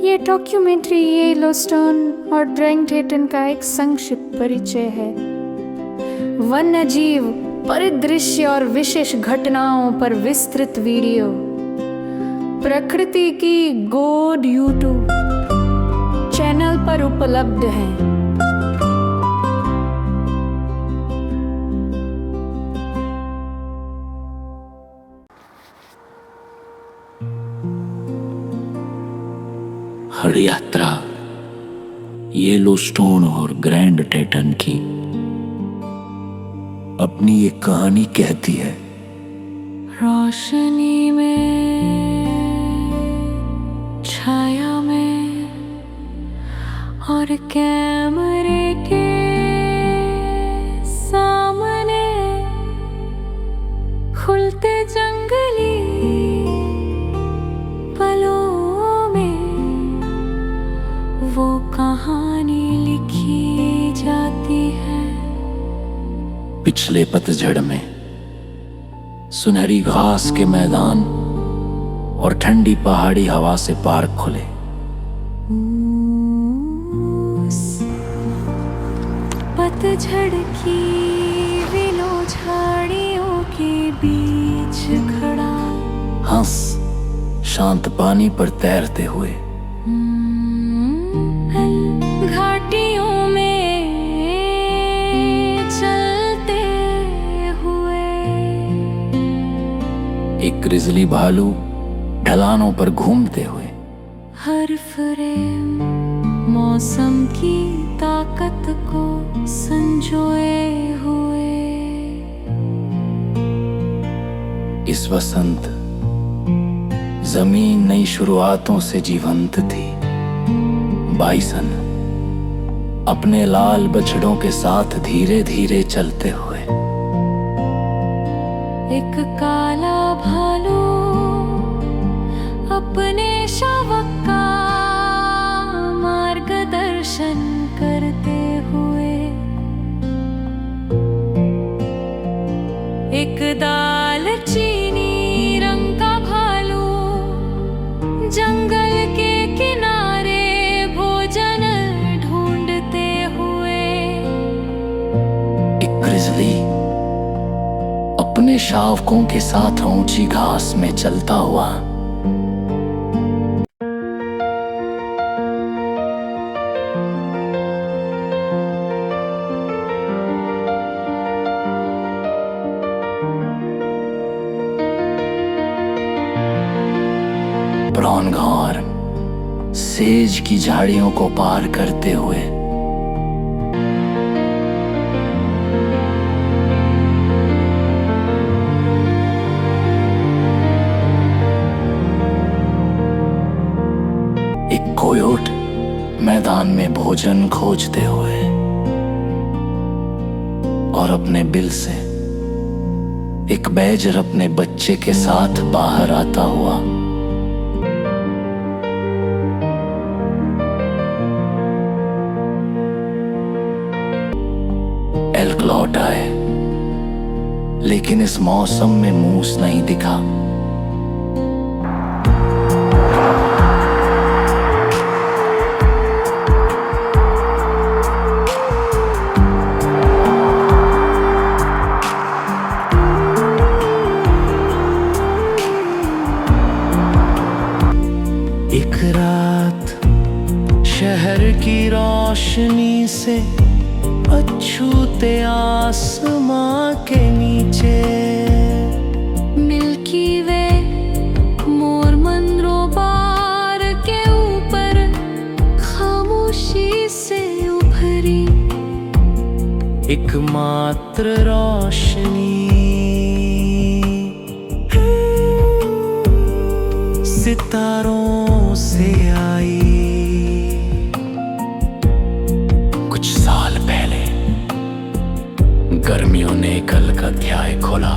ये documentary Yellowstone और ड्रैंगटेटन का एक संक्षिप्त परिचय है। वन्यजीव परिदृश्य और विशेष घटनाओं पर विस्तृत वीडियो प्रकृति की गोद यूट्यूब चैनल पर उपलब्ध है। हर यात्रा येलोस्टोन और ग्रैंड टेटन की अपनी एक कहानी कहती है। रोशनी में, छाया में और कैमरे के सामने खुलते जंगली पलों में वो कहानी लिखी जाती है। पिछले पतझड़ में सुनहरी घास के मैदान और ठंडी पहाड़ी हवा से पार्क खुले। पतझड़ की विलो झाड़ियों के बीच खड़ा, हंस शांत पानी पर तैरते हुए, घाटियों में चलते हुए, एक ग्रिजली भालू ढलानों पर घूमते हुए। हर फ्रेम मौसम की ताकत को संजोए हुए। इस वसंत जमीन नई शुरुआतों से जीवंत थी। बाइसन अपने लाल बछड़ों के साथ धीरे धीरे चलते हुए। एक काला भालू अपने शावक का मार्गदर्शन करते हुए। एक दालचीनी रंग का भालू जंगल के किनारे भोजन ढूंढते हुए। एक ग्रिजली अपने शावकों के साथ ऊंची घास में चलता हुआ। ब्राउन घार सेज की झाड़ियों को पार करते हुए। एक कोयोट मैदान में भोजन खोजते हुए और अपने बिल से। एक बैजर अपने बच्चे के साथ बाहर आता हुआ। एल्क लौट आए, लेकिन इस मौसम में मूस नहीं दिखा। एक रात शहर की रोशनी से अछूते आसमां के नीचे। मिल्की वे मोर मनरोबार के ऊपर खामोशी से उभरी। एकमात्र रोशनी सितारों से आई। कुछ साल पहले गर्मियों ने कल का अध्याय खोला।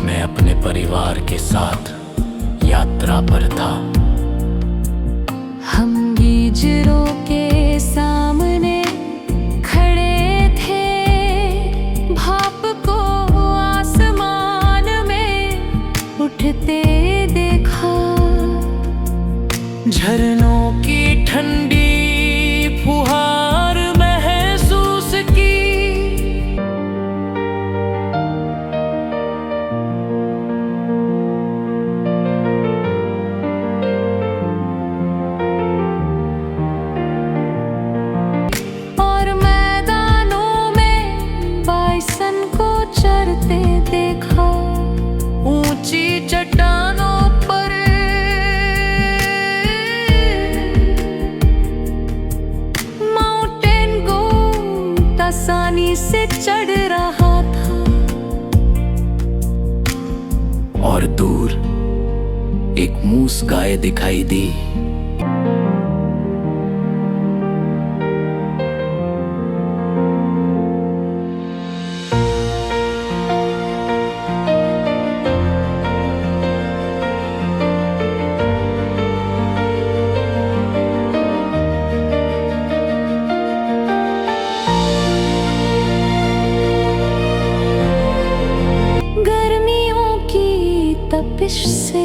मैं अपने परिवार के साथ यात्रा पर था। हम गीजरों के सामने खड़े थे, भाप को आसमान में उठते देखा, झरनों की ठंडी फुहार महसूस की। और मैदानों में बाइसन को चरते देखा, ऊंची चट्टानों पर माउंटेन गोट आसानी से चढ़ रहा था। और दूर एक मूस गाय दिखाई दी। गर्मियों की तपिश से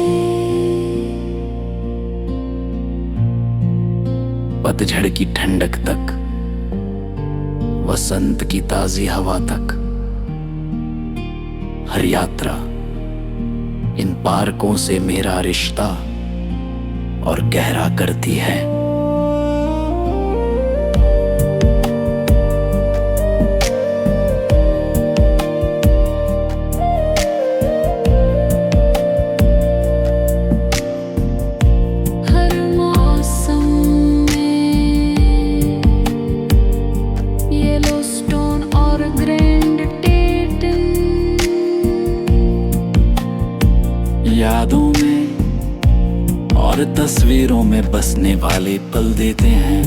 पतझड़ की ठंडक तक, वसंत की ताजी हवा तक, हर यात्रा इन पार्कों से मेरा रिश्ता और गहरा करती है। हर मौसम में येलोस्टोन और ग्रैंड टेटन यादों में और तस्वीरों में बसने वाले पल देते हैं।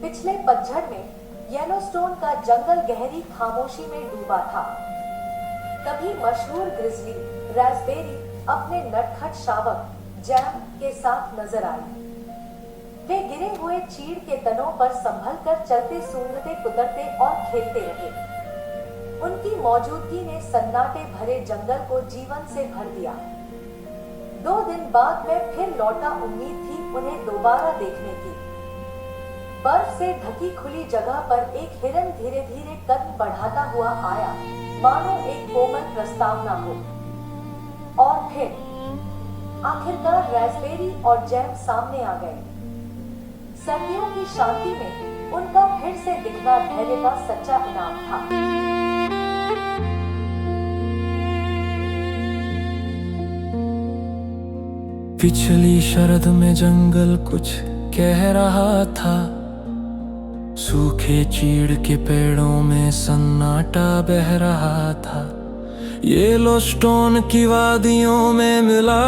पिछले पतझड़ में येलोस्टोन का जंगल गहरी खामोशी में डूबा था। तभी मशहूर ग्रिजली रास्पबेरी अपने नटखट शावक जैम के साथ नजर आई। वे गिरे हुए चीड़ के तनों पर संभल कर चलते, सूंघते, कुतरते और खेलते रहे। उनकी मौजूदगी ने सन्नाटे भरे जंगल को जीवन से भर दिया। 2 दिन बाद मैं फिर लौटा, उम्मीद थी उन्हें दोबारा देखने की। बर्फ से ढकी खुली जगह पर एक हिरन धीरे धीरे कदम बढ़ाता हुआ आया, मानो एक कोमल प्रस्तावना हो। और फिर आखिरकार रास्पबेरी और जैम सामने आ गए। सर्दियों की शांति में उनका फिर से दिखना धैर्य का सच्चा इनाम था। पिछली शरद में जंगल कुछ कह रहा था, सूखे चीड़ के पेड़ों में सन्नाटा बह रहा था। येलोस्टोन की वादियों में मिला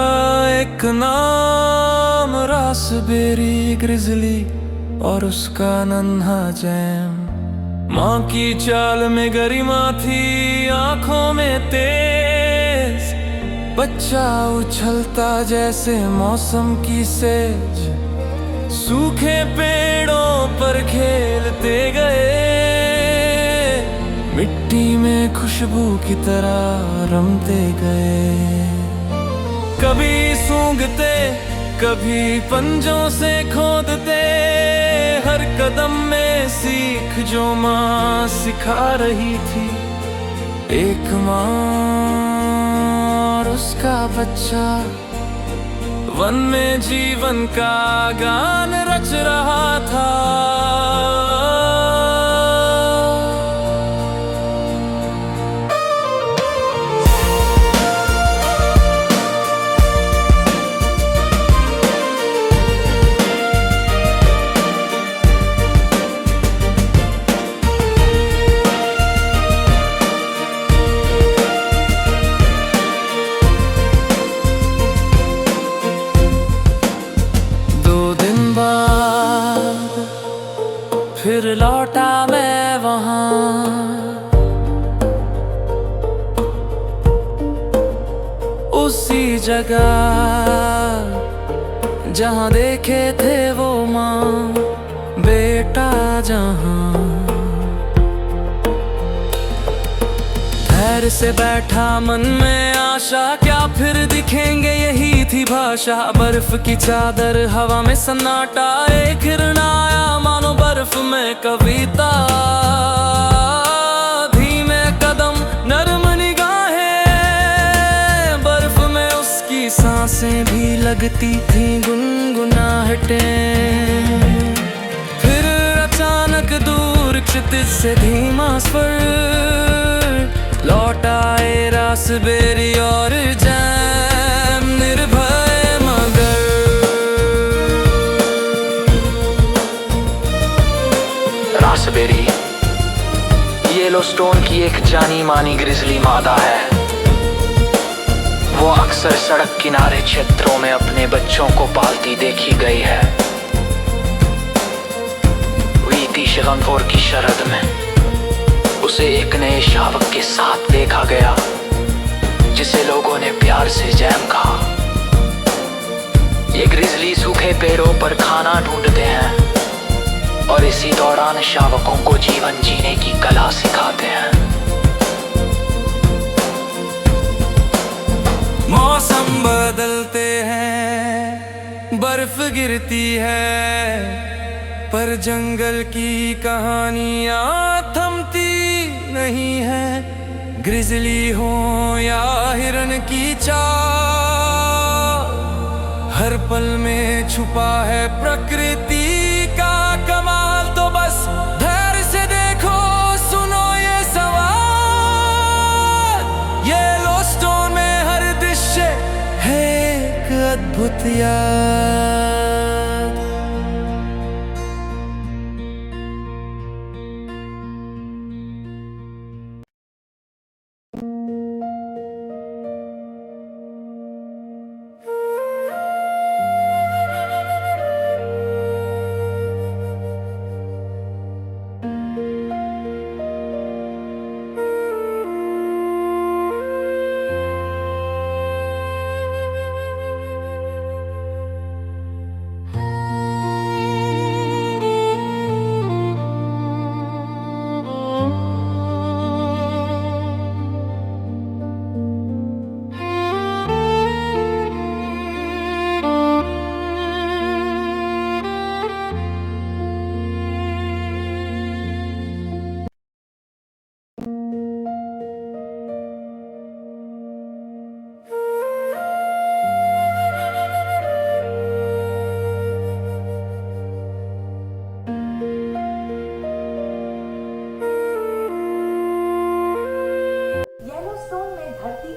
एक नाम, रास्पबेरी, ग्रिजली और उसका नन्हा जैम। माँ की चाल में गरिमा थी, आंखों में तेज, बच्चा उछलता जैसे मौसम की सेज। सूखे पेड़ों पर खेलते गए, मिट्टी में खुशबू की तरह रमते गए। कभी सूंघते, कभी पंजों से खोदते, हर कदम में सीख जो माँ सिखा रही थी। एक माँ और उसका बच्चा वन में जीवन का गान रच रहा था। फिर लौटा मैं वहां, उसी जगह जहाँ देखे थे वो माँ बेटा जहाँ। ठहर से बैठा मन में आशा, क्या फिर दिखेंगे यही थी भाषा। बर्फ की चादर हवा में सन्नाटा, एक हिरण आया मानो बर्फ में कविता। धीमे कदम नरम निगाहें, बर्फ में उसकी सांसें भी लगती थी गुनगुनाहटें। फिर अचानक दूर क्षितिज से धीमा स्वर, लौट आए रास्पबेरी और जैम, निर्भय मगर। रास्पबेरी येलोस्टोन की एक जानी मानी ग्रिजली मादा है। वो अक्सर सड़क किनारे क्षेत्रों में अपने बच्चों को पालती देखी गई है। बीती शिगनपुर की शरद में उसे एक नए शावक के साथ देखा गया, जिसे लोगों ने प्यार से जैम कहा। ये ग्रिजली सूखे पेड़ों पर खाना ढूंढते हैं और इसी दौरान शावकों को जीवन जीने की कला सिखाते हैं। मौसम बदलते हैं, बर्फ गिरती है, पर जंगल की कहानियां थमती नहीं है। ग्रिजली हो या हिरन की चाल, हर पल में छुपा है प्रकृति का कमाल। तो बस धैर्य से देखो, सुनो ये सवाल। येलोस्टोन में हर दृश्य है एक अद्भुत याद।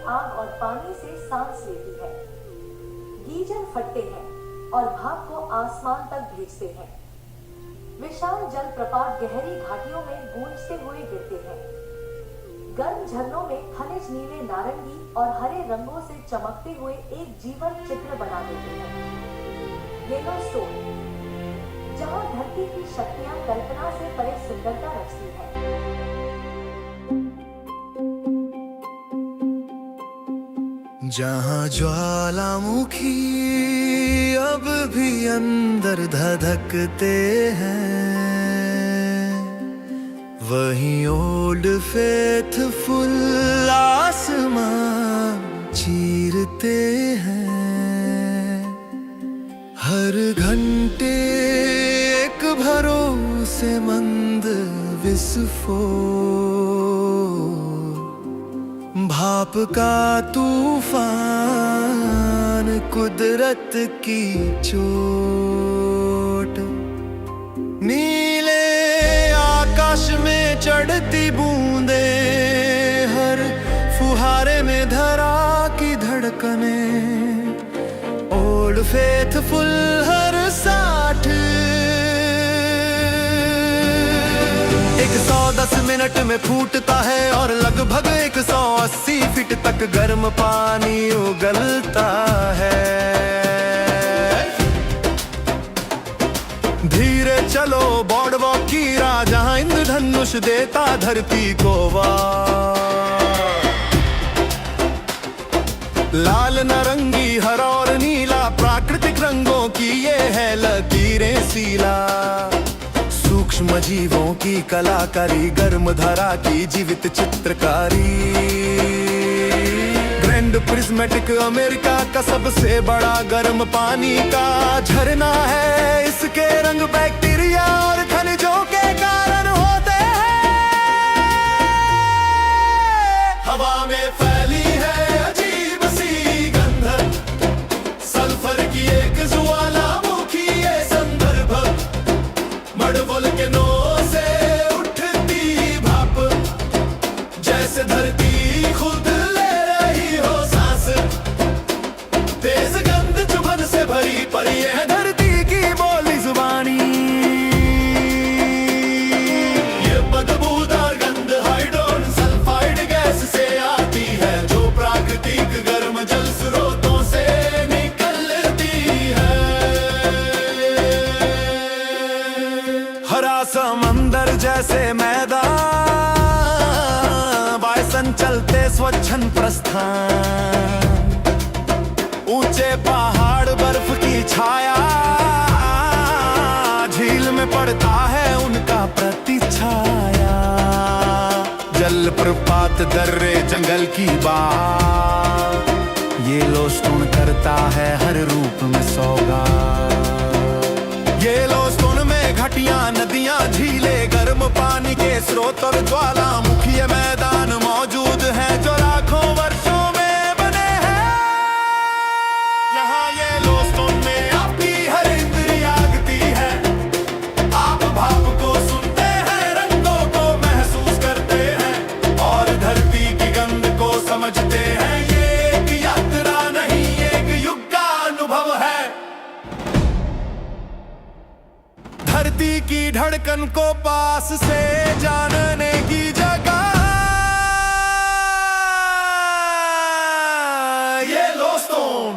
आग और पानी से सांस लेती है। गीजर फटते हैं और भाप को आसमान तक भेजते हैं। विशाल जलप्रपात गहरी घाटियों में गूंजते हुए गिरते हैं। गर्म झरनों में खनिज नीले, नारंगी और हरे रंगों से चमकते हुए एक जीवंत चित्र बना देते हैं। येलोस्टोन, जहां धरती की शक्तियां कल्पना से परे सुंदरता रचती हैं। जहाँ ज्वालामुखी अब भी अंदर धधकते हैं, वहीं ओल्ड फेथफुल आसमान चीरते हैं। हर घंटे एक भरोसेमंद विस्फोट, भाप का तूफान, कुदरत की चोट। नीले आकाश में चढ़ती बूंदे, हर फुहारे में धरा की धड़कने। ओल्ड फेथफुल हर 60 110 मिनट में फूटता है और लगभग 180 फीट तक गर्म पानी उगलता है। धीरे चलो बॉर्डवॉक की राह, जहां इंद्रधनुष देता धरती को वार। लाल, नारंगी, हरा और नीला प्राकृतिक रंगों की ये है लकीरें सीला, सूक्ष्म जीवों की कलाकारी, गर्म धरा की जीवित चित्रकारी। ग्रैंड प्रिज्मेटिक अमेरिका का सबसे बड़ा गर्म पानी का झरना है। इसके रंग बैक्टीरिया और खनिजों के कारण होते हैं। हवा में फैली है अजीब सी गंध, सल्फर की एक ज्वालामुखी ये संदर्भ, मड़वल के नो से उठती भाप, जैसे धरती खुद ले रही हो सांस। तेज गंध चुभन से भरी पर ये है धरती की बोली जुबानी। ये बदबूदार गंध हाइड्रोजन सल्फाइड गैस से आती है, जो प्राकृतिक गर्म जल स्रोतों से निकलती है। हरा समंदर जैसे मैदान, बायसन चलते स्वच्छंद प्रस्थान, ऊंचे पहाड़ बर्फ की छाया, झील में पड़ता है उनका प्रतिछाया। जल प्रपात दर्रे जंगल की बात, येलोस्टोन करता है हर रूप में सौगात। येलोस्टोन में घाटियां नदियां झीलें गर्म पानी के स्रोत और ज्वालामुखी मैदान मौजूद हैं, जो लाखों वर्षों में बने हैं। यहाँ येलोस्टोन में आपकी हर इंद्रियाँ जागती है, आप भाव को सुनते हैं, रंगों को महसूस करते हैं और धरती की गंध को समझते हैं। ये एक यात्रा नहीं, एक युग का अनुभव है। धरती की धड़कन को पास से जानने की जगह येलोस्टोन।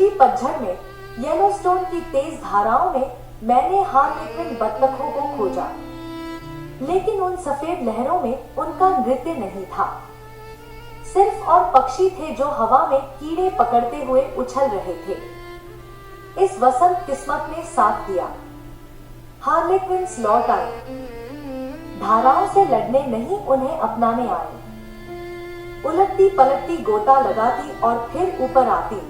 पिछली पतझड़ में येलोस्टोन की तेज धाराओं में मैंने हार्लेक्विन बतखों को खोजा, लेकिन उन सफेद लहरों में उनका नृत्य नहीं था। सिर्फ और पक्षी थे जो हवा में कीड़े पकड़ते हुए उछल रहे थे। इस वसंत किस्मत ने साथ दिया। हार्लेक्विन्स लौट आए, धाराओं से लड़ने नहीं उन्हें अपनाने आए। उलटती पलटती गोता लगाती और फिर ऊपर आती।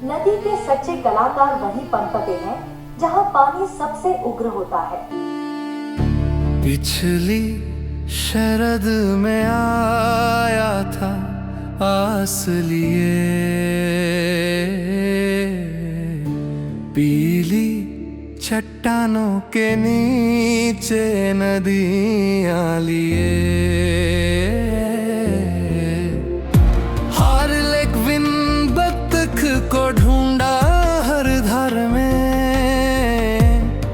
नदी के सच्चे कलाकार वहीं पनपते हैं जहां पानी सबसे उग्र होता है। पिछली शरद में आया था आस लिए, पीली चट्टानों के नीचे नदियां लिए। हार्लेक्विन बतख को ढूंढा हर धार में,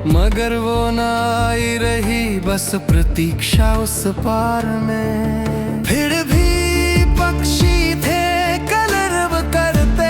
मगर वो ना आई रही बस प्रतीक्षा उस पार में। फिर भी पक्षी थे कलरव करते,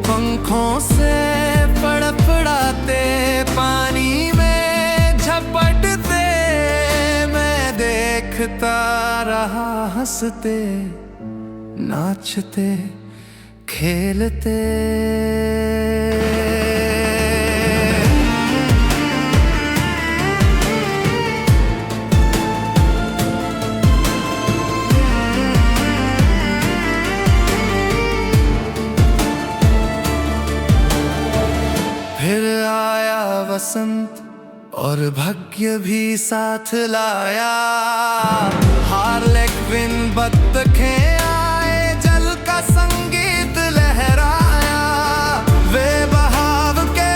पंखों से फड़फड़ाते पानी में झपटते, मैं देखता रहा हंसते नाचते खेलते। फिर आया वसंत और भाग्य भी साथ लाया। हार्लेक्विन बतखें आए, जल का संगीत लहराया। वे बहाव के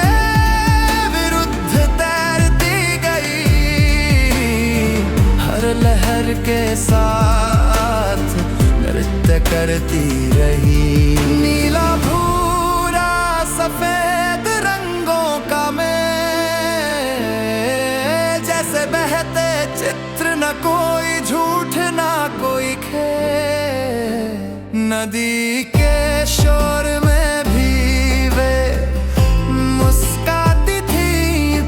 विरुद्ध तैरती गई, हर लहर के साथ नृत्य करती रही। नीला भूरा सफेद रंगों का मैं, जैसे बहते चित्र, न कोई झूठ ना कोई खेल। नदी के शोर में भी वे मुस्काती थी,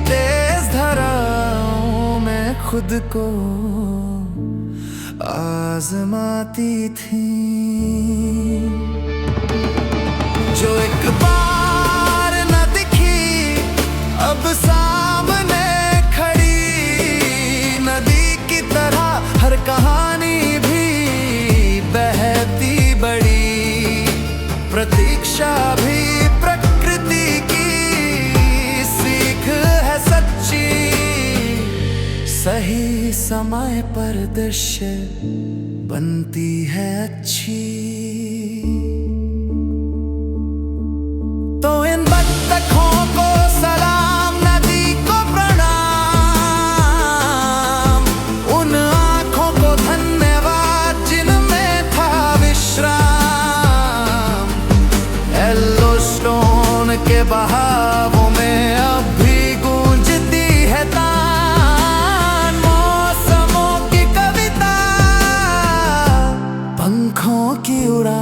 तेज धाराओं में खुद को आजमाती थी। जो एक बार न दिखी अब सामने खड़ी, नदी की तरह हर कहानी भी बहती बड़ी। प्रतीक्षा भी प्रकृति की सीख है सच्ची, सही समय पर दृश्य बनती है अच्छी। तो इन बतखों को सलाम, नदी को प्रणाम, उन आँखों को धन्यवाद जिनमें था विश्राम। येलोस्टोन के बहावों में अब भी गूंजती है तान, मौसमों की कविता, पंखों की उड़ान।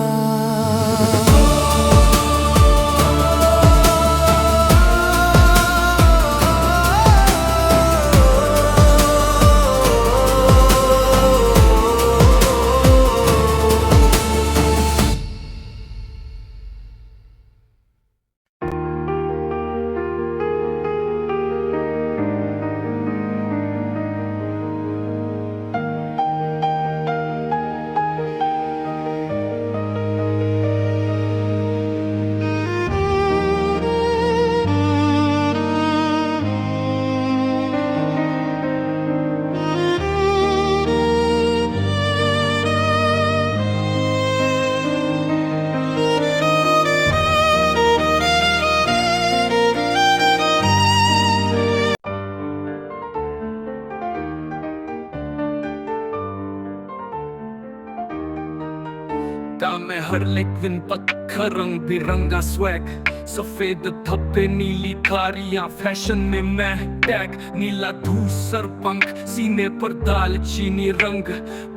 हर लेकिन पत्थर रंग बिरंगा स्वैग, सफेद धब्बे नीली धारियां, फैशन में मैं टैग, नीला धूसर पंख, सीने पर दालचीनी रंग,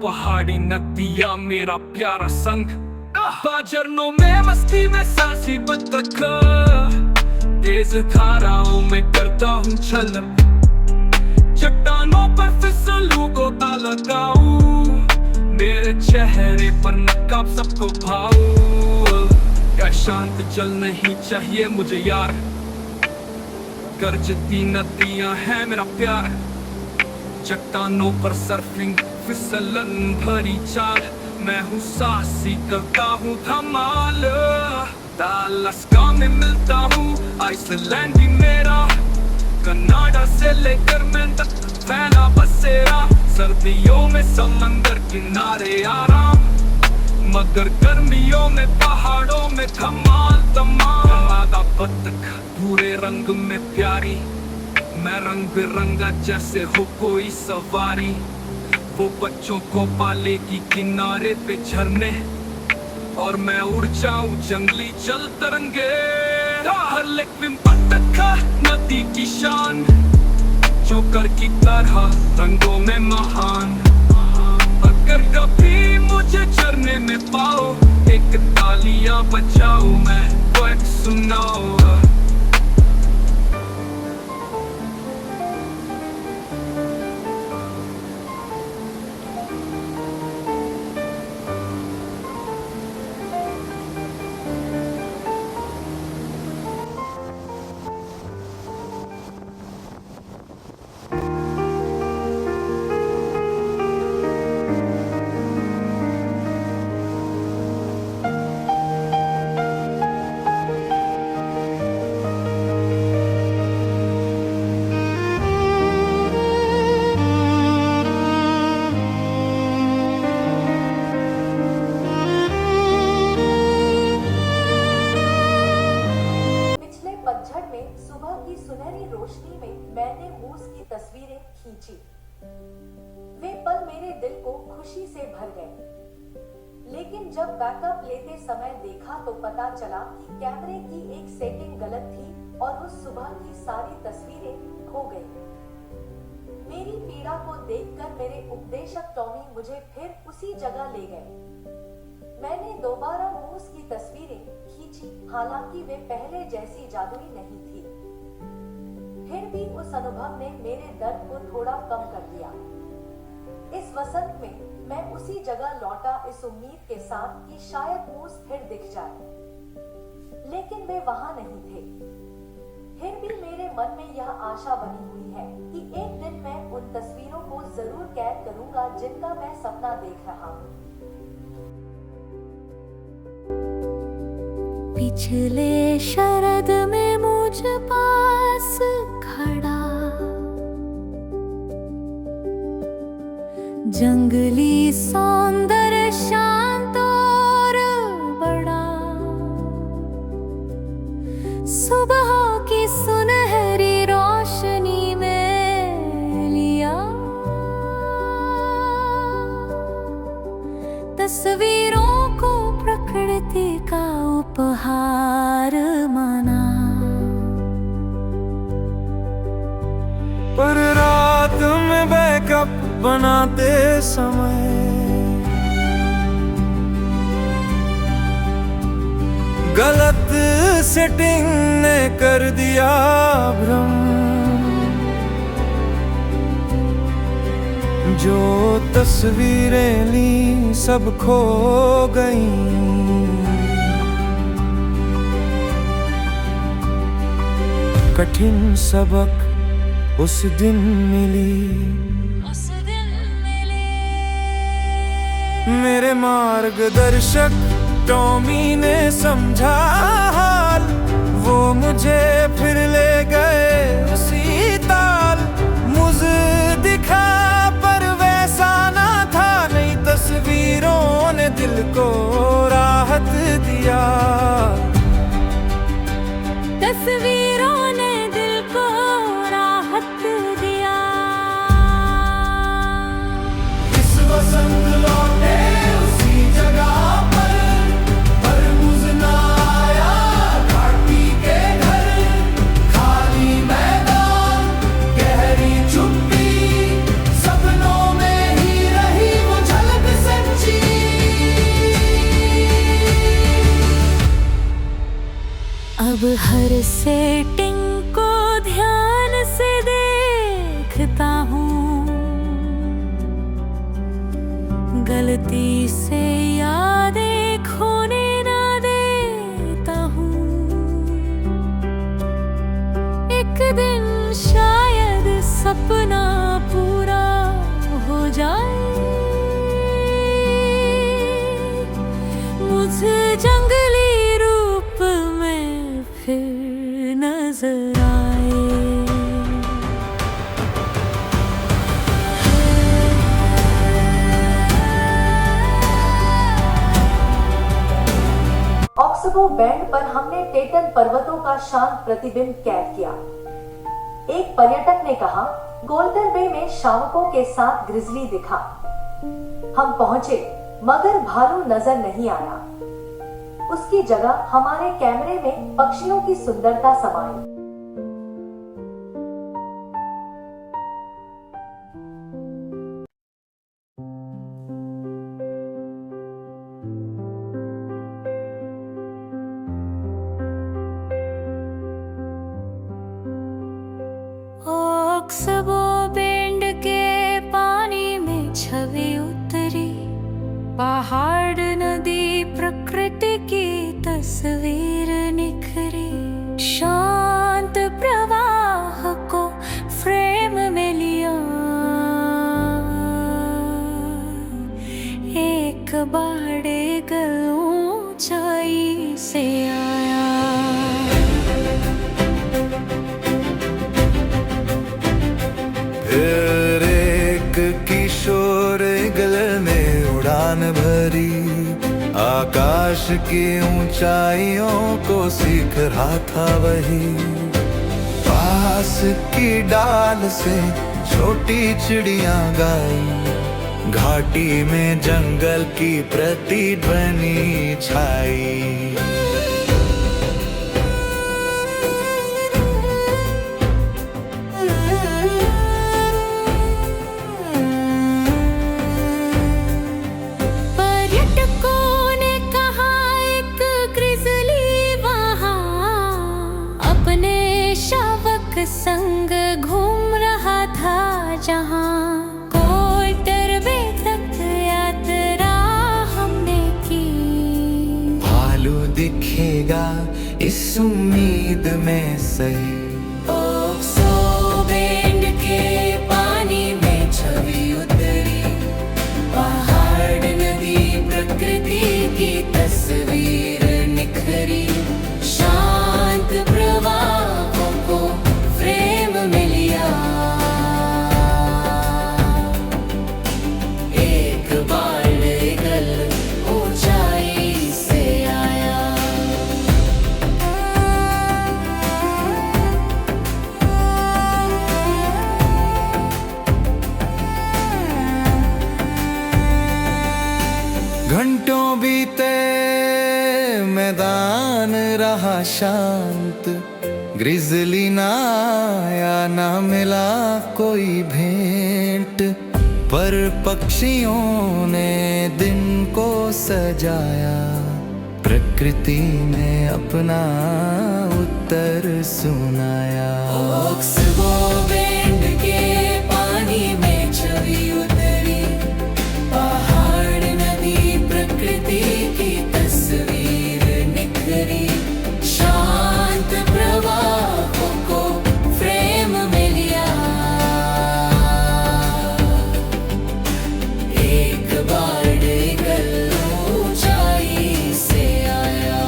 पहाड़ी नदियां मेरा प्यारा संग, बाजरनों में मस्ती में सासी बतख, तेज धाराओं में करता हूँ छल, चट्टानों पर फिसलूं गोता लगाऊं, मेरे चेहरे पर नकाब सबको भाऊं, क्या शांत जल नहीं चाहिए मुझे यार, गरजती नदियां हैं मेरा प्यार, चट्टानों पर सर्फिंग फिसलन भरी चाल, मैं हूँ साहसी करता हूँ धमाल, अलास्का में मिलता हूँ आइसलैंड भी मेरा, कनाडा से लेकर मैं तक फैला बसेरा, सर्दियों में समंदर किनारे आराम, मगर गर्मियों में पहाड़ों में धमाल धमाल, बतख भूरे रंग में प्यारी, मैं रंग बिरंगा जैसे हो कोई सवारी, वो बच्चों को पालेगी किनारे पे झरने, और मैं उड़ जाऊं जंगली जल तरंगे, हर लेकिन बतख नदी की शान, जोकर की तरह रंगों में महान, अगर कभी मुझे झरने में पाओ, एक तालियां बजाओ मैं वो एक सुनाओ। रोशनी में मैंने मूस की तस्वीरें खींची, वे पल मेरे दिल को खुशी से भर गए, लेकिन जब बैकअप लेते समय देखा तो पता चला कि कैमरे की एक सेटिंग गलत थी और उस सुबह की सारी तस्वीरें खो गई। मेरी पीड़ा को देखकर मेरे उपदेशक टॉमी मुझे फिर उसी जगह ले गए। मैंने दोबारा मूस की तस्वीरें खींची, हालांकि वे पहले जैसी जादुई नहीं थी। फिर भी उस अनुभव ने मेरे दर्द को थोड़ा कम कर दिया। इस वसंत में मैं उसी जगह लौटा इस उम्मीद के साथ कि शायद मूस फिर दिख जाए, लेकिन वे वहां नहीं थे। फिर भी मेरे मन में यह आशा बनी हुई है कि एक दिन मैं उन तस्वीरों को जरूर कैद करूंगा जिनका मैं सपना देख रहा हूँ। पिछले शरद में मुझ पास खड़ा जंगली सौंदर्य शांत और बड़ा, सुबह की सुनहरी रोशनी में लिया तस्वीरों को प्रकृति का उपहार माना। पर रात में बैकअप बनाते समय गलत सेटिंग ने कर दिया भ्रम, जो तस्वीरें ली सब खो गईं। कठिन सबक उस दिन मिली, मेरे मार्गदर्शक टॉमी ने समझा हाल, वो मुझे फिर ले गए उसी ताल। मुझे दिखा पर वैसा ना था, नई तस्वीरों ने दिल को राहत दिया। तस्वीरों ने दिल को राहत दिया। इस वसंत लौटे उसी जगह पर, गलती से यादें खोने ना देता हूँ। एक दिन शायद सपना पूरा हो जाए, मुझे जंगली रूप में फिर नजर आए। ऑक्सबो बैंड पर हमने टेटन पर्वतों का शांत प्रतिबिंब कैद किया। एक पर्यटक ने कहा, गोल्डन बे में शावकों के साथ ग्रिजली दिखा। हम पहुंचे मगर भालू नजर नहीं आया। उसकी जगह हमारे कैमरे में पक्षियों की सुंदरता समाई। ऑक्सबो बैंड के पानी में छवि उतरी, पहाड़ नदी प्रकृति की तस्वीर निखरी। शांत प्रवाह को फ्रेम में लिया, एक बाड़े ऊंचाई से आया। फिर एक किशोर गले में उड़ान भरी, आकाश की ऊंचाइयों को सीख रहा था वही। पास की डाल से छोटी चिड़िया गाई, घाटी में जंगल की प्रतिध्वनि छाई। संग घूम रहा था जहाँ कोल्टरबे तक यात्रा हमने की। भालू दिखेगा इस उम्मीद में सही। ऑक्सबो बैंड के पानी में छवि उतरी, पहाड़ नदी प्रकृति की तस्वीर निखरी। शांत प्रवाहों को फ्रेम में लिया, एक बाड़ेगल ऊंचाई से आया। घंटों बीते मैदान रहा शांत, ग्रिजली ना आया ना मिला कोई भेंट। पर पक्षियों ने दिन को सजाया, प्रकृति ने अपना उत्तर सुनाया। ऑक्सबो बैंड के पानी में छवि उतरी, पहाड़ नदी प्रकृति की तस्वीर निखरी। शांत प्रवाहों को फ्रेम में लिया, एक बाड़ेगल ऊंचाई से आया।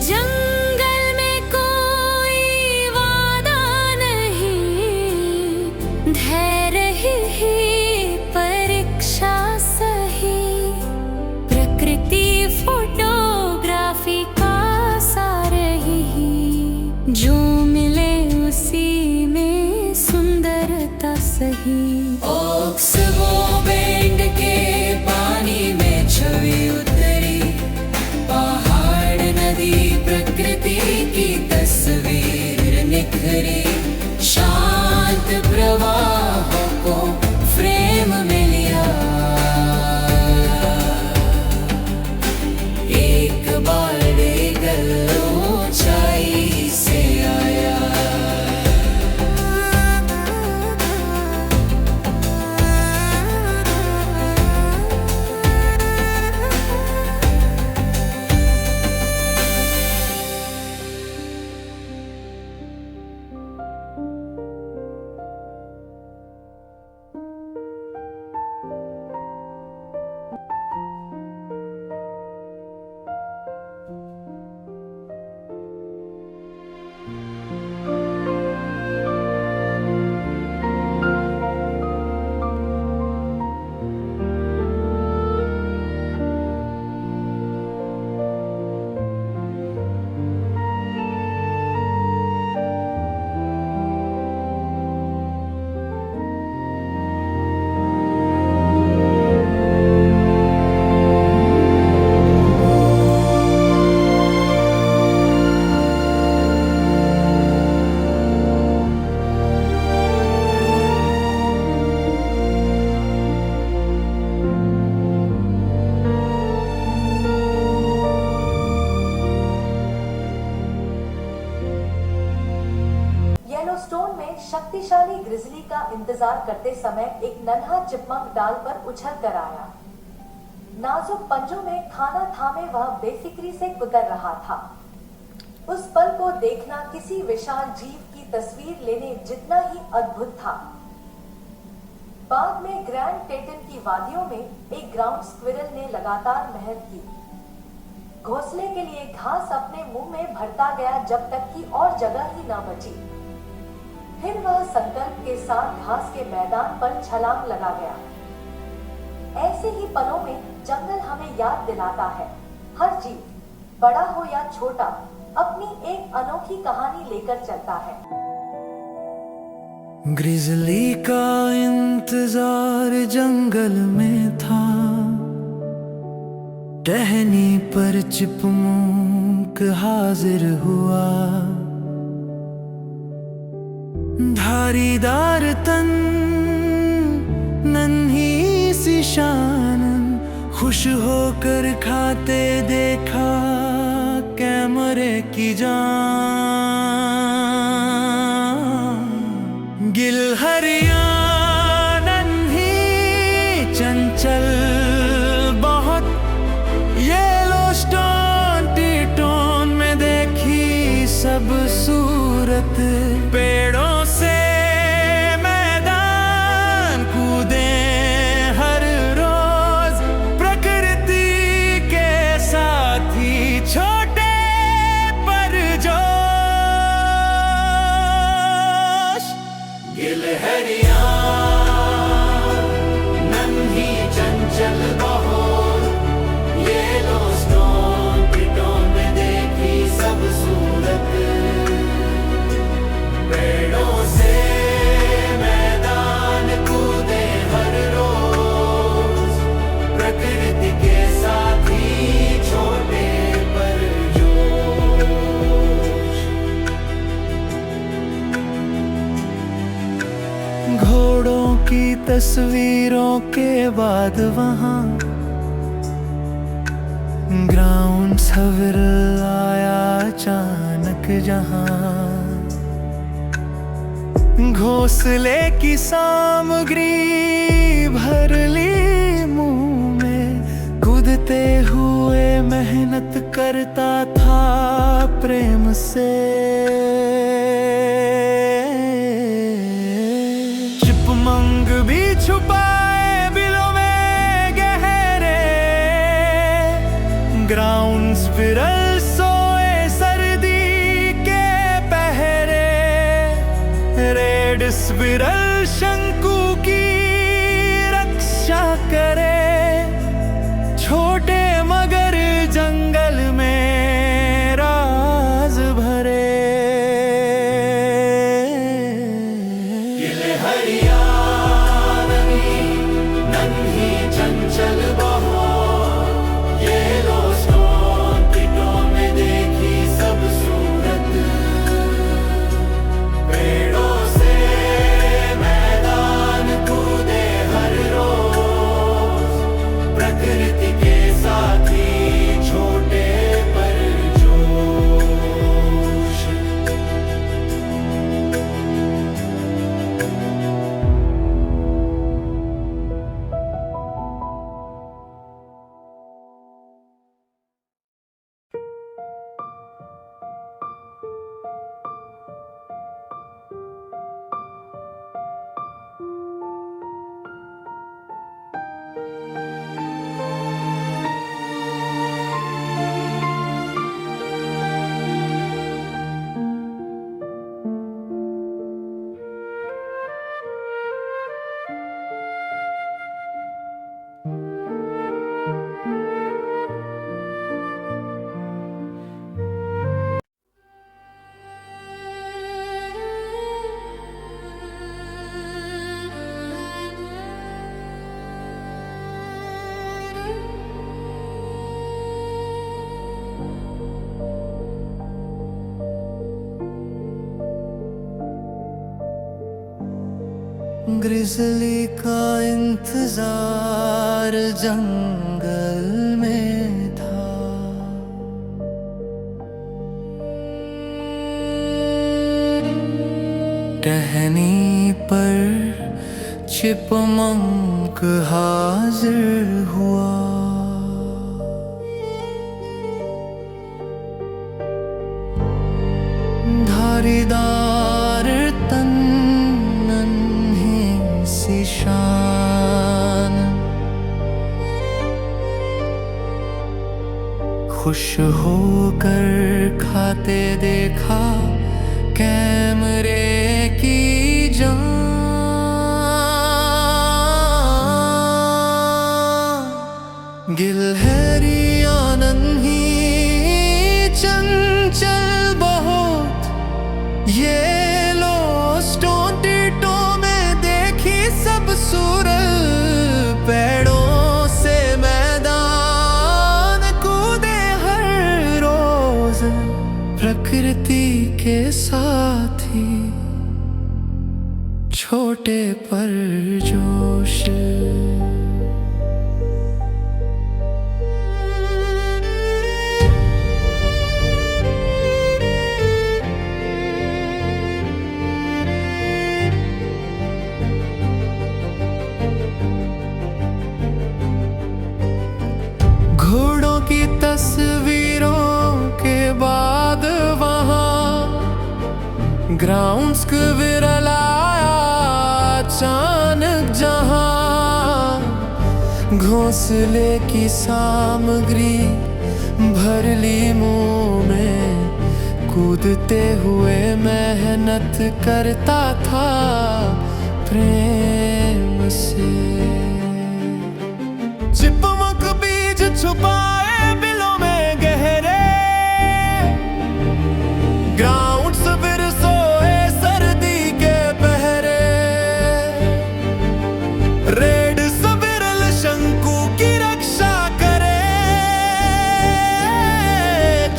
जंगल में कोई वादा नहीं, धैर्य ही परीक्षा सही। प्रकृति फोटोग्राफी का सार ही, जो मिले उसी में सुंदरता सही। ऑक्सबो बैंड के पानी में छवि उतरी, पहाड़ नदी प्रकृति की तस्वीर निखरी। शांत प्रवाहों को फ्रेम में लिया, एक बाड़े इंतजार करते समय एक नन्हा चिपमंक डाल पर उछल कर आया। नाजुक पंजों में खाना थामे वह बेफिक्री से कुतर रहा था। उस पल को देखना किसी विशाल जीव की तस्वीर लेने जितना ही अद्भुत था। बाद में ग्रैंड टेटन की वादियों में एक ग्राउंड स्क्विरल ने लगातार मेहनत की। घोंसले के लिए घास अपने मुंह में भरता गया जब तक कि और जगह ही न बची। फिर वह संकल्प के साथ घास के मैदान पर छलांग लगा गया। ऐसे ही पलों में जंगल हमें याद दिलाता है, हर जीव, बड़ा हो या छोटा, अपनी एक अनोखी कहानी लेकर चलता है। ग्रिजली का इंतजार जंगल में था, टहनी पर चिपमंक हाजिर हुआ। धारीदार तन, नन्ही सी शान, खुश होकर खाते देखा कैमरे की जान। गिलहरियां नन्ही चंचल बहुत, येलोस्टोन टीटोन में देखी सब सूरत। पेड़ों से मैदान कूदे हर रोज, प्रकृति के साथी छोटे पर जोश। गिलहरियां नन्ही चंचल बहुत, येलोस्टोन टीटोन में देखी सब सूरत। पेड़ों से मैदान कूदे हर रोज, प्रकृति के साथी छोटे पर जोश। घोड़ों की तस्वीरों के बाद वहां ग्राउंड स्क्विरल आया अचानक जहां। घोंसले की सामग्री भर ली मुंह में, कूदते हुए मेहनत करता था प्रेम से। चिपमंग भी छुपाए बिलों में गहरे, ग्राउंड स्क्विरल सोए सर्दी के पहरे। रेड स्क्विरल शंकु की रक्षा करे, छोटे मगर जंगल में राज भरे। गिलहरियां नन्ही चंचल बहुत, येलोस्टोन टीटोन में देखी सब सूरत। पेड़ों से मैदान कूदे हर रोज, प्रकृति के साथी छोटे पर जोश। ग्रिजली का इंतजार जंगल में था, टहनी पर चिपमंक हाजिर हुआ। धारीदार तन नन्ही सी शान, खुश होकर खाते देखा कैमरे की जान। गिलहरी नन्ही चंचल बहुत, ये येलोस्टोन टीटों में देखी सब सूरत। पेड़ों से मैदान कूदे हर रोज, प्रकृति के साथ ही छोटे पर जोश। घोड़ों की तस्वीरों के बाद वहां ग्राउंड्स को विरलाया अचानक जहां। घोंसले की सामग्री भर ली मुंह में, कूदते हुए मेहनत करता था प्रेम से। चिपमक बीज छुपाए बिलों में गहरे, ग्राउंड्स फिर सोए सर्दी के पहरे। रेड सबिरल शंकु की रक्षा करे,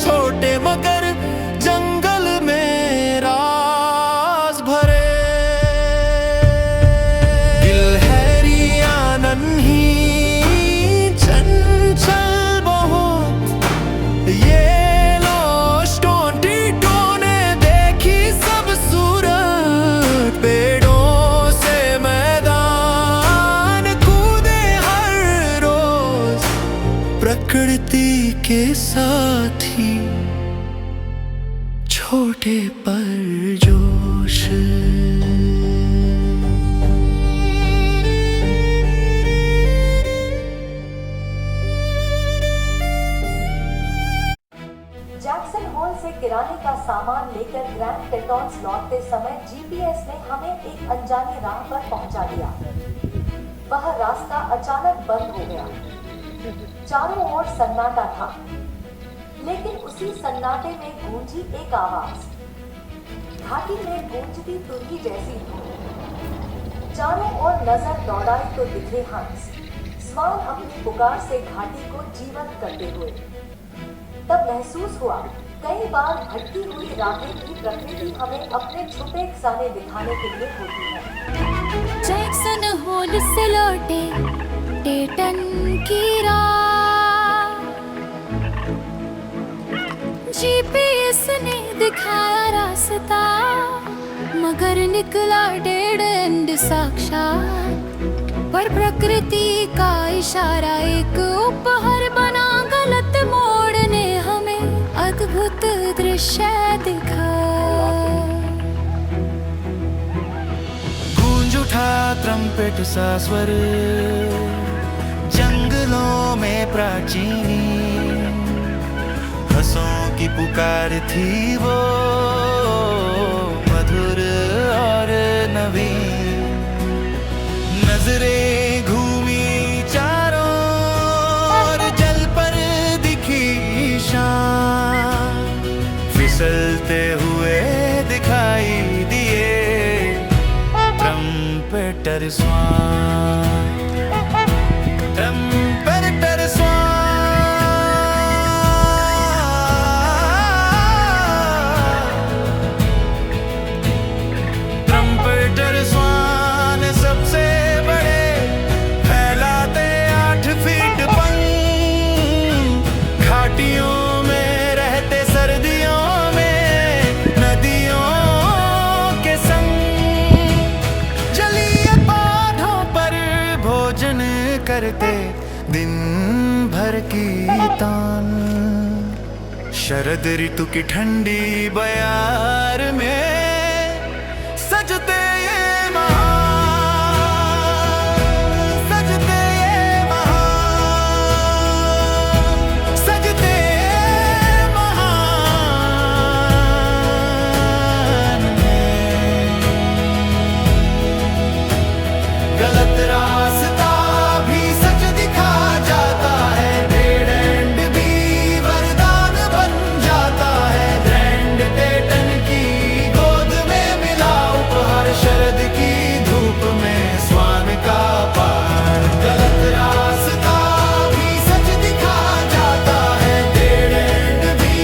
छोटे मगर जंगल में राज भरे। गिलहरियां नन्ही चंचल बहुत, ये येलोस्टोन टीटों ने देखी सब सूरत। पेड़ों से मैदान कूदे हर रोज, प्रकृति के साथ ही छोटे पर जोश। जैक्सन होल से किराने का सामान लेकर ग्रैंड टेटॉन्स लौटते समय जीपीएस ने हमें एक अनजानी राह पर पहुंचा दिया। वह रास्ता अचानक बंद हो गया। चारों ओर सन्नाटा था, लेकिन उसी सन्नाटे में गूंजी एक आवाज, घाटी में गूंजती तुरही जैसी धूम। चारों ओर नजर दौड़ाई तो दिखे हंस, स्वान अपनी पुकार से घाटी को जीवंत करते हुए। तब महसूस हुआ कई बार भटकी हुई राहें भी प्रकृति हमें अपने छुपे खजाने दिखाने के लिए होती है। जैक्सन होल से लौटे टेटन की राह, जीपीएस ने दिखाया रास्ता, मगर निकला डेड एंड साक्षात। पर प्रकृति का इशारा एक उपहार बना, गलत मोड़ ने हमें अद्भुत दृश्य दिखा। गूंज उठा ट्रम्पेट सा स्वर, जंगलों में प्राचीनी हंसों की पुकार थी वो, मधुर और नवीन। नजरें घूमी चारों ओर, जल पर दिखी शान। फिसलते हुए दिखाई दिए ट्रम्पेटर स्वान। ट्रम्पेटर स्वान, ट्रम्पेटर स्वान सबसे बड़े, फैलाते 8 फीट पंख। घाटियों में रहते सर्दियों में, नदियों के संग। जलीय पौधों भोजन करते दिन भर की तान। शरद ऋतु की ठंडी बयार में सजते ये महान, सजते ये महान, सजते ये महान में। गलत रास्ता भी सच दिखा जाता है, डेड एंड भी वरदान बन जाता है। ग्रैंड टेटन की गोद में मिला उपहार, शरद की धूप में स्वान का पार। गलत रास्ता भी सच दिखा जाता है, डेड एंड भी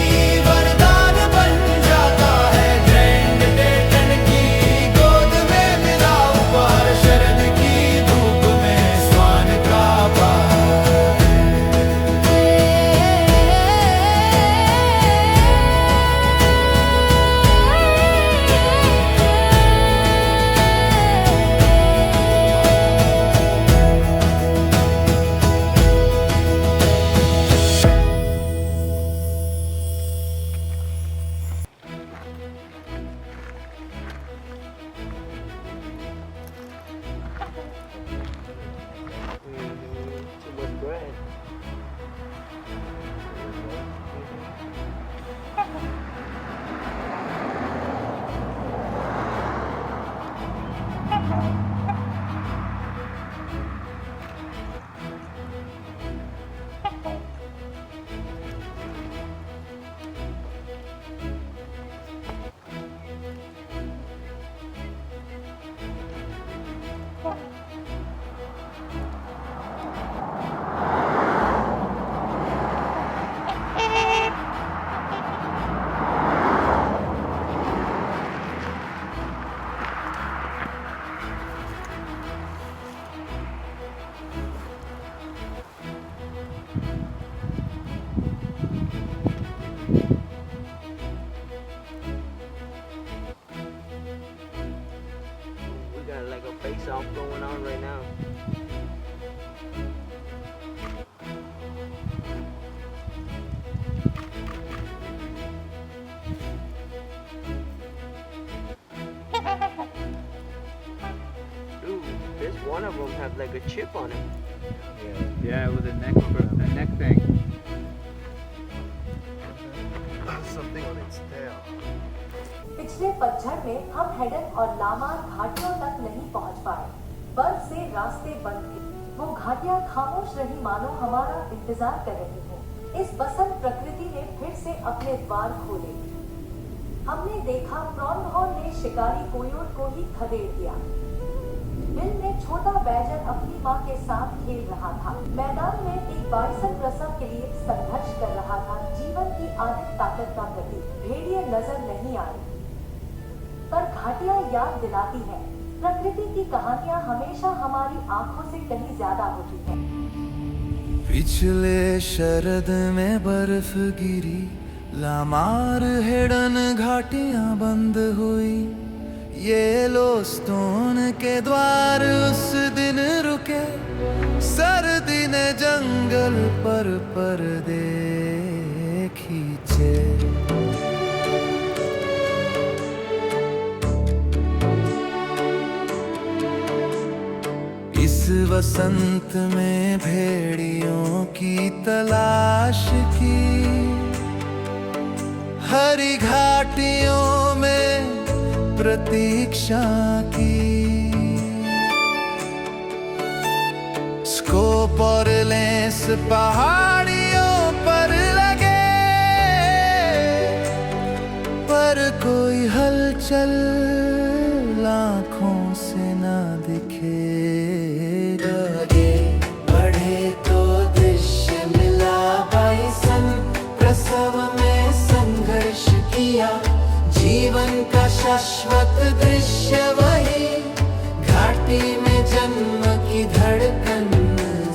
वरदान बन जाता है। ग्रैंड टेटन की गोद में मिला उपहार, शरद की धूप में स्वान का पार। Too much bread. We got like a face-off going on right now. Dude, this one of them have like a chip on him. Yeah, with a neck thing. Something on its tail. पिछले पतझड़ में हम Hayden और Lamar घाटियों तक नहीं पहुंच पाए। बर्फ से रास्ते बंद थे। वो घाटियां खामोश रही, मानो हमारा इंतजार कर रही हो। इस बसंत प्रकृति ने फिर से अपने द्वार खोले। हमने देखा प्रॉन्हॉर्न ने शिकारी कोयोट को ही खदेड़ दिया। बिल में छोटा बैजर अपनी माँ के साथ खेल रहा था। मैदान में एक बाइसन प्रसव के लिए संघर्ष कर रहा था। जीवन की आदित ताकत का प्रतीक भेड़िए नजर नहीं आए, पर घाटियां याद दिलाती है प्रकृति की कहानियां हमेशा हमारी आंखों से कहीं ज्यादा होती हैं। पिछले शरद में बर्फ गिरी, लामार हेडन घाटियां बंद हुई। येलोस्टोन के द्वार उस दिन रुके, सर्दी ने जंगल पर पर्दे खींचे। इस वसंत में भेड़ियों की तलाश की, हरी घाटियों में प्रतीक्षा की। स्कोप और लेंस पहाड़ियों पर लगे, पर कोई हलचल आँखों से ना दिखे। आगे बढ़े तो दृश्य मिला, बाइसन प्रसव में संघर्ष किया। जीवन का शाश्वत दृश्य वही, घाटी में जन्म की धड़कन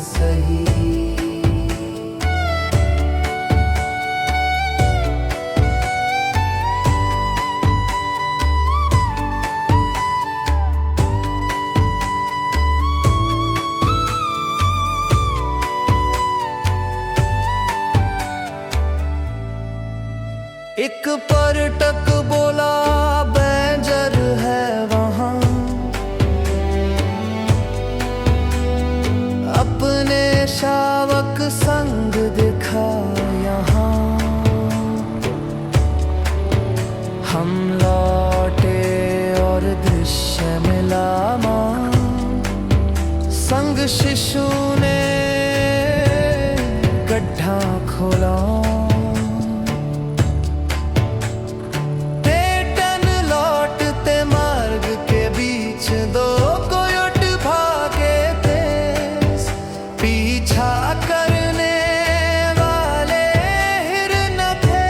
सही। एक पर्यटक बोला बैंजर है वहां, अपने शावक संग दिखा यहाँ। हम लौटे और दृश्य मिला मां, संग शिशु ने गड्ढा खोला। टेटन लौटते मार्ग के बीच दो कोयोट भागे तेज, पीछा करने वाले हिरन थे,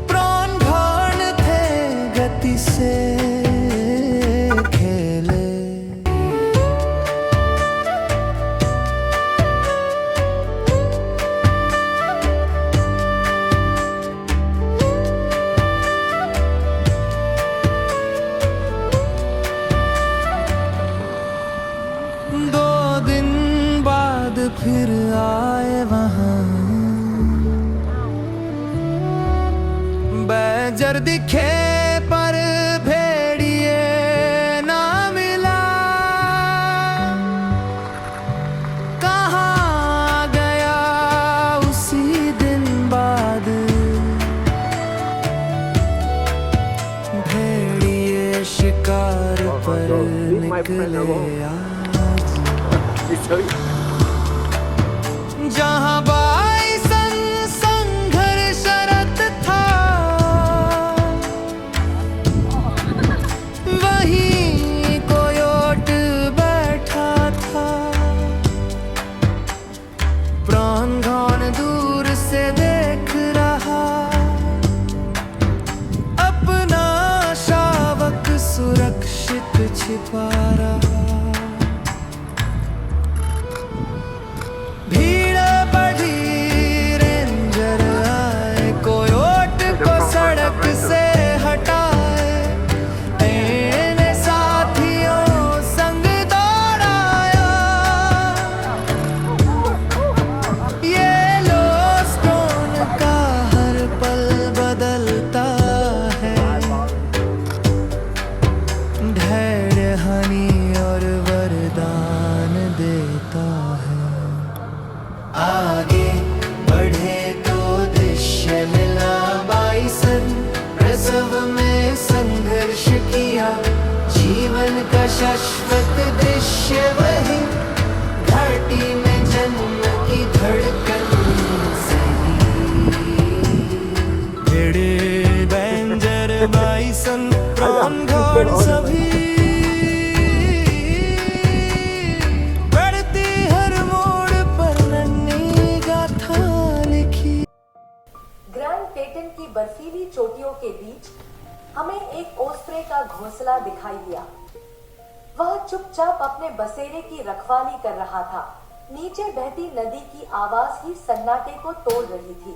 प्राण घाण थे गति से खेले। फिर आए वहां, बैजर दिखे पर भेड़िए ना मिला। कहाँ गया उसी दिन बाद, भेड़िए शिकार पर निकले आज। जहाँ बाइसन संघर्षरत था, वहीं कोयोट बैठा था। प्राण घाण दूर से देख रहा, अपना शावक सुरक्षित छिपा रहा। आगे बढ़े तो दृश्य मिला बाइसन, प्रसव में संघर्ष किया। जीवन का शाश्वत दृश्य वही, घाटी में जन्म की धड़कन सही। भेड़े बैंजर बाइसन प्राण घाण सभी, टेटन की बर्फीली चोटियों के बीच हमें एक ओस्प्रे का घोंसला दिखाई दिया। वह चुपचाप अपने बसेरे की रखवाली कर रहा था। नीचे बहती नदी की आवाज ही सन्नाटे को तोड़ रही थी।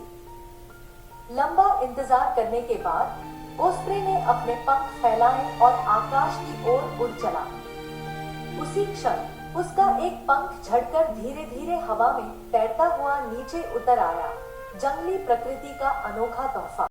लंबा इंतजार करने के बाद ओस्प्रे ने अपने पंख फैलाए और आकाश की ओर उड़ चला। उसी क्षण उसका एक पंख झड़कर धीरे धीरे हवा में तैरता हुआ नीचे उतर आया। जंगली प्रकृति का अनोखा तोहफा।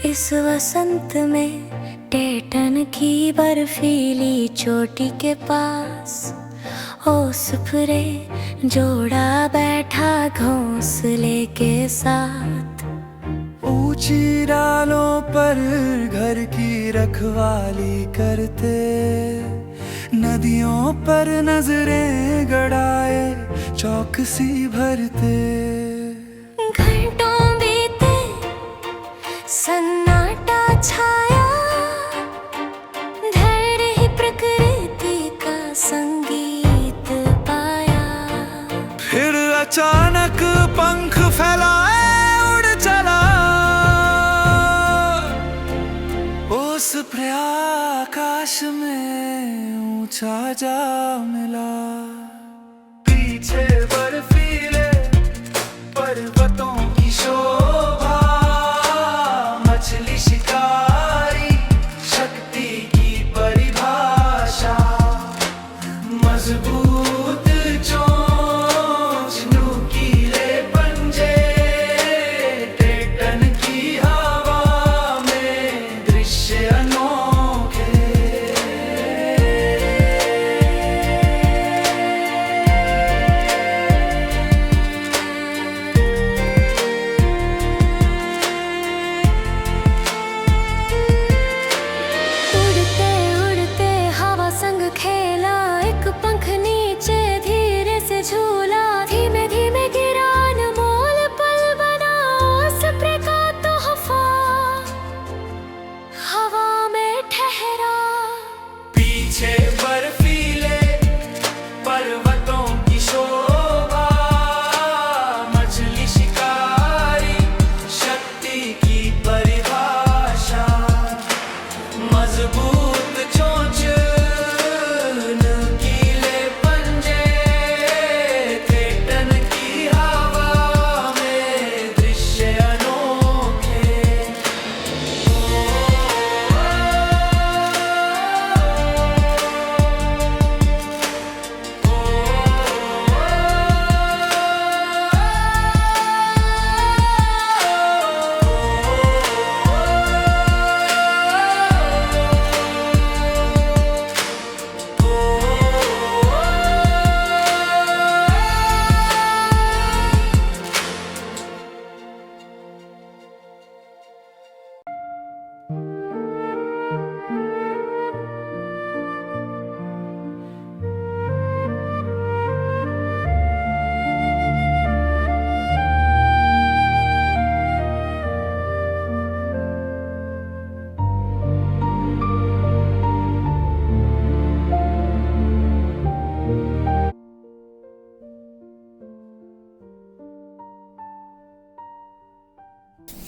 इस वसंत में टेटन की बर्फीली चोटी के पास ओस्प्रे जोड़ा बैठा घोंसले के साथ। ऊंची डालों पर घर की रखवाली करते, नदियों पर नजरें गड़ाए चौकसी भरते। घंटों बीते सन्नाटा छाया, धैर्य ही प्रकृति का संगीत पाया। फिर अचानक आकाश में ऊंचा जा मिला, पीछे बर्फीले पर्वतों की शोभा, मछली शिकारी शक्ति की परिभाषा, मजबूत चोंच नुकीले पंजे, टेटन की हवा में दृश्य अनोखे। उड़ते उड़ते हवा संग खेला, एक पंख नीचे धीरे से झूला, धीमे धीमे गिरा अनमोल पल बना उस प्रे का तोहफा, हवा में ठहरा। पीछे बर्फीले पर्वतों की शोभा, मछली शिकारी शक्ति की परिभाषा, मजबूत चोंच नुकीले पंजे, टेटन की हवा में दृश्य अनोखे।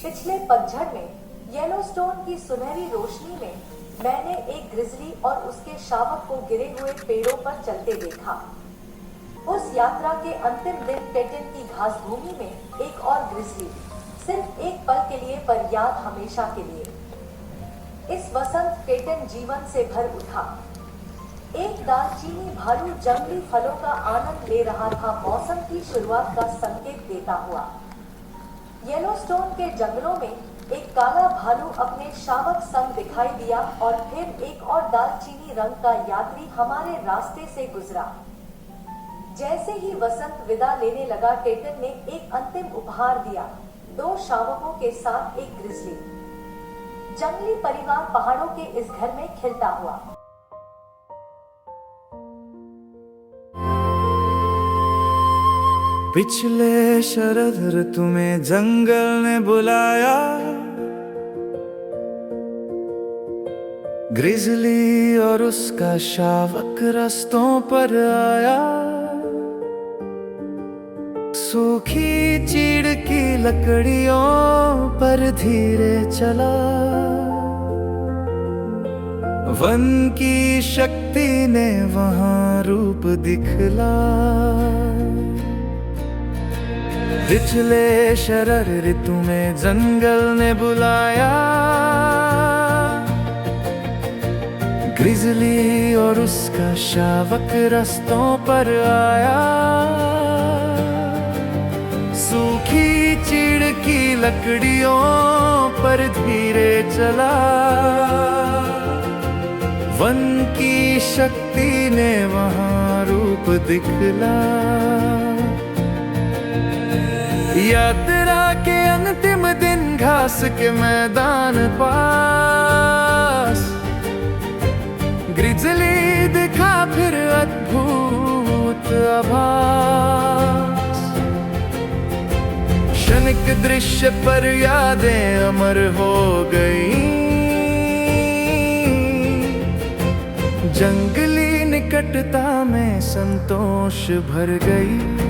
पिछले पतझड़ में येलोस्टोन की सुनहरी रोशनी में मैंने एक ग्रिजली और उसके शावक को गिरे हुए पेड़ों पर चलते देखा। उस यात्रा के अंतिम दिन टेटन की घास भूमि में एक और ग्रिजली, सिर्फ एक पल के लिए पर याद हमेशा के लिए। इस वसंत टेटन जीवन से भर उठा। एक दालचीनी भालू जंगली फलों का आनंद ले रहा था, मौसम की शुरुआत का संकेत देता हुआ। येलोस्टोन के जंगलों में एक काला भालू अपने शावक संग दिखाई दिया और फिर एक और दालचीनी रंग का यात्री हमारे रास्ते से गुजरा। जैसे ही वसंत विदा लेने लगा, टेटन ने एक अंतिम उपहार दिया, 2 शावकों के साथ एक ग्रिजली। जंगली परिवार पहाड़ों के इस घर में खिलता हुआ। पिछले शरद ऋतु में जंगल ने बुलाया, ग्रिजली और उसका शावक रास्तों पर आया। सूखी चीड़ की लकड़ियों पर धीरे चला, वन की शक्ति ने वहां रूप दिखला। पिछले शरद ऋतु में जंगल ने बुलाया, ग्रिजली और उसका शावक रास्तों पर आया। सूखी चीड़ की लकड़ियों पर धीरे चला, वन की शक्ति ने वहां रूप दिखला। यात्रा के अंतिम दिन घास के मैदान पास, ग्रिजली दिखा फिर अद्भुत आभास। क्षणिक दृश्य पर यादें अमर हो गई, जंगली निकटता में संतोष भर गई।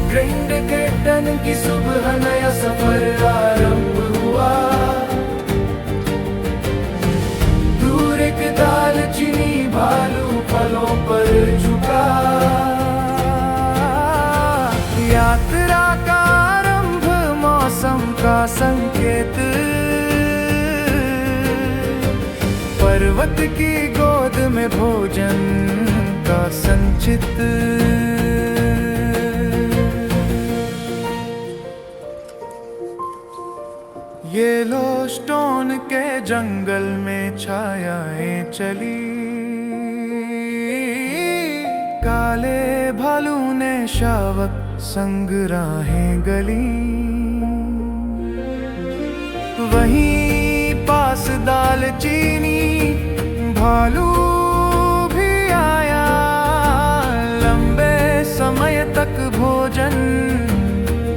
ग्रैंड टेटन की सुबह नया सफर आरंभ हुआ, संकेत, पर्वत की गोद में भोजन का संचित। येलोस्टोन के जंगल में छायाएं चली, काले भालू ने शावक संग राहें गली। वहीं पास दालचीनी भालू भी आया, लंबे समय तक भोजन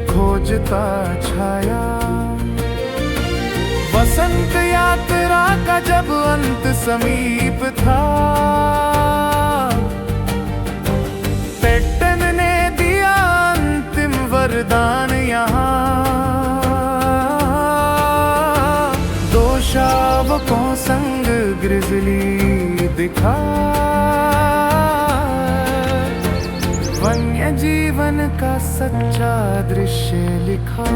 खोजता छाया। वसंत यात्रा का जब अंत समीप था, टेटन ने दिया अंतिम वरदान यहाँ। दो शावकों संग ग्रिजली दिखा, वन्य जीवन का सच्चा दृश्य लिखा।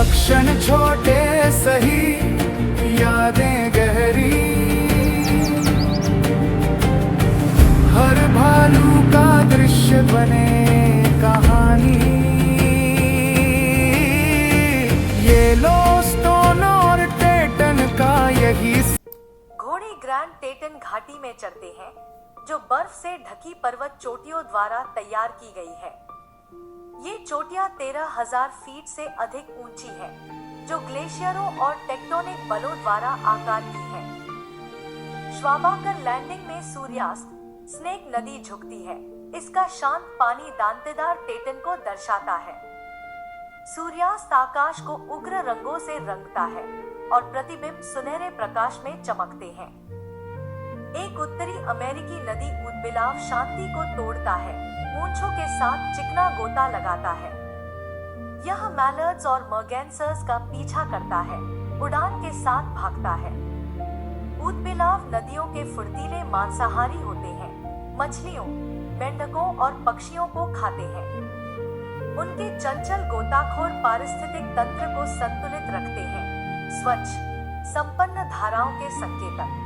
क्षण छोटे सही, यादें गहरी, हर भालू का दृश्य बने कहानी। येलोस्टोन और टेटन का यही। घोड़े ग्रैंड टेटन घाटी में चढ़ते हैं, जो बर्फ से ढकी पर्वत चोटियों द्वारा तैयार की गई है। ये चोटियां 13,000 फीट से अधिक ऊंची हैं, जो ग्लेशियरों और टेक्टोनिक बलों द्वारा आकार की हैं। श्वाबाकर लैंडिंग में सूर्यास्त स्नेक नदी झुकती है। इसका शांत पानी दांतेदार टेटन को दर्शाता है। सूर्यास्त आकाश को उग्र रंगों से रंगता है और प्रतिबिंब सुनहरे प्रकाश में चमकते हैं। एक उत्तरी अमेरिकी नदी उदबिलाव शांति को तोड़ता है, मूंछों के साथ चिकना गोता लगाता है। यह मैलर्ड्स और मर्गेंसर्स का पीछा करता है, उड़ान के साथ भागता है। उदबिलाव नदियों के फुर्तीले मांसाहारी होते हैं, मछलियों, मेंढकों और पक्षियों को खाते हैं। उनके चंचल गोताखोर पारिस्थितिक तंत्र को संतुलित रखते हैं, स्वच्छ, संपन्न धाराओं के संकेतक।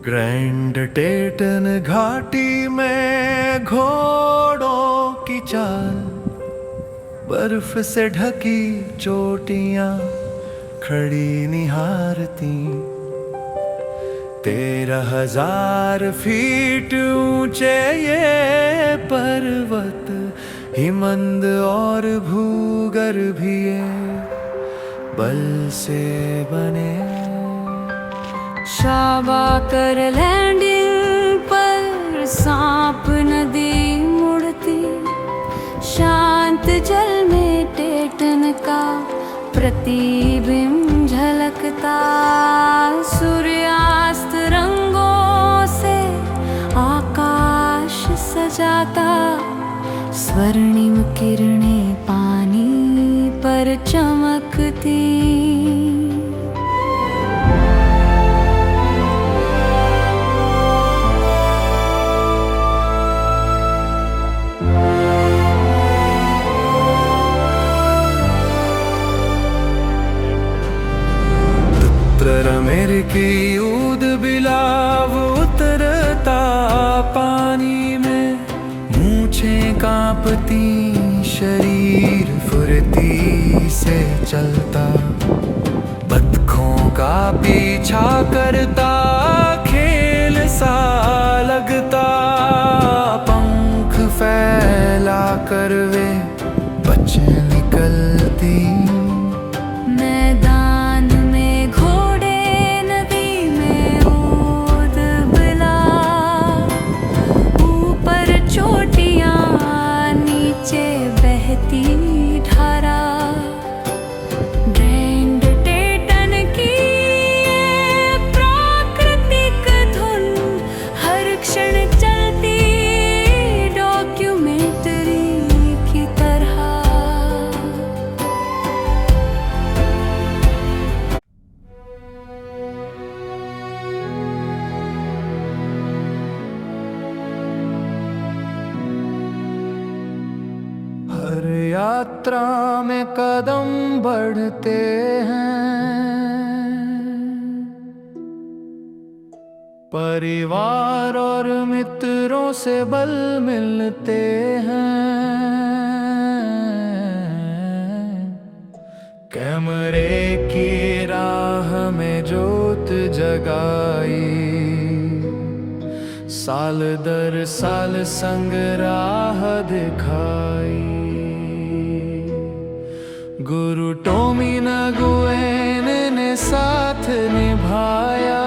ग्रैंड टेटन घाटी में घोड़ों की चाल, बर्फ से ढकी चोटियां खड़ी निहारती। 13,000 फीट ऊंचे ये पर्वत, हिमंद और भूगर्भीय बल से बने। शाबाकर लैंडिंग पर सांप नदी मुड़ती, शांत जल में टेटन का प्रतिबिंब झलकता। सूर्यास्त रंगों से आकाश सजाता, स्वर्णिम किरणें पानी पर चमकती। अमेरिकी उदबिलाव उतरता पानी में, मूंछें कांपती, शरीर फुर्ती से चलता। बतखों का पीछा करता, खेल सा लगता। पंख फैला कर वे बचे निकलती। मैदान में घोड़े, नदी में उदबिलाव, ऊपर चोटियां, नीचे बहती धारा। ग्रैंड टेटन की ये प्राकृतिक धुन हर क्षण चलती, डॉक्यूमेंट्री की तरह। यात्रा में कदम बढ़ते हैं, परिवार और मित्रों से बल मिलते हैं। कैमरे की राह में जोत जगाई, साल दर साल संग राह दिखाई। गुरु टोमी नगुएन ने साथ निभाया,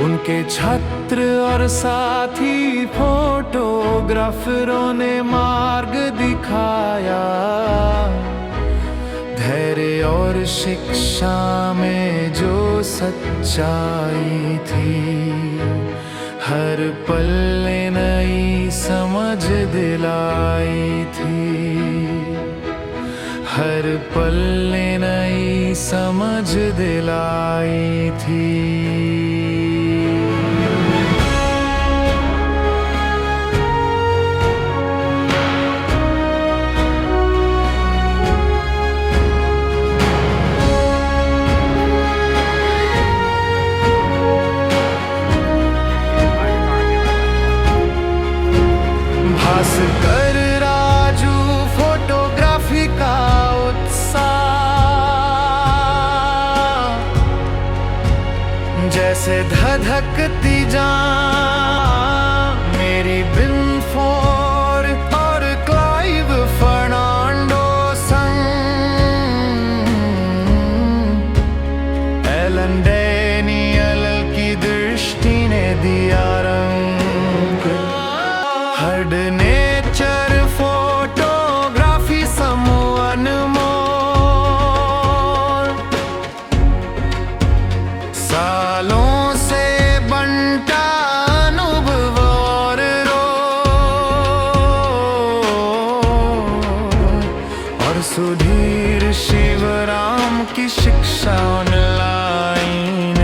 उनके छात्र और साथी फोटोग्राफरों ने मार्ग दिखाया। धैर्य और शिक्षा में जो सच्चाई थी, हर पल ने नई समझ दिलाई थी, हर पल ने नई समझ दिलाई थी। भास्कर राजू फोटोग्राफी का उत्साह, जैसे धधकती जान मेरी बिनफोर और क्लाइव फर्नांडो संग। एलन डैनियल की दृष्टि ने दिया रंग, हर्ड नेचर फोटोग्राफी समूह अनमोल। सालों से बंटा अनुभव और और सुधीर शिवराम की शिक्षा ऑनलाइन,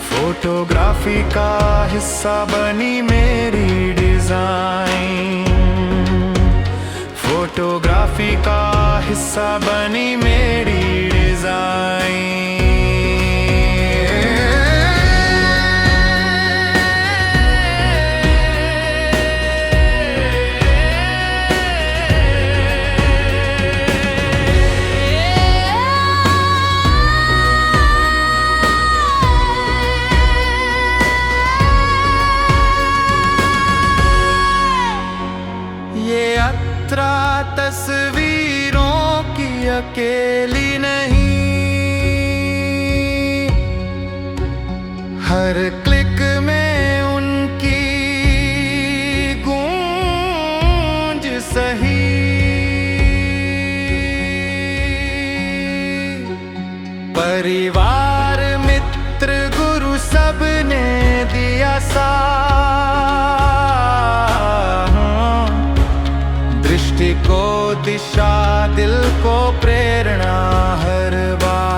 फोटोग्राफी का हिस्सा बनी मेरी डिजाइन, फोटोग्राफी का हिस्सा बनी मेरी डिजाइन। तस्वीरों की अकेली नहीं, हर क्लिक में उनकी गूंज सही। परिवार मित्र गुरु सब ने दिया साथ, दृष्टि को दिशा दिल को प्रेरणा हर बार।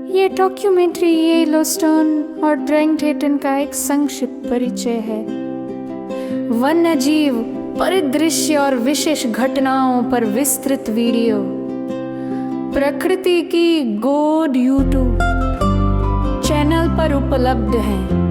ये डॉक्यूमेंट्री येलोस्टोन और ड्रैंगटेटन का एक संक्षिप्त परिचय है। वन्यजीव, परिदृश्य और विशेष घटनाओं पर विस्तृत वीडियो प्रकृति की गोद यूट्यूब चैनल पर उपलब्ध हैं।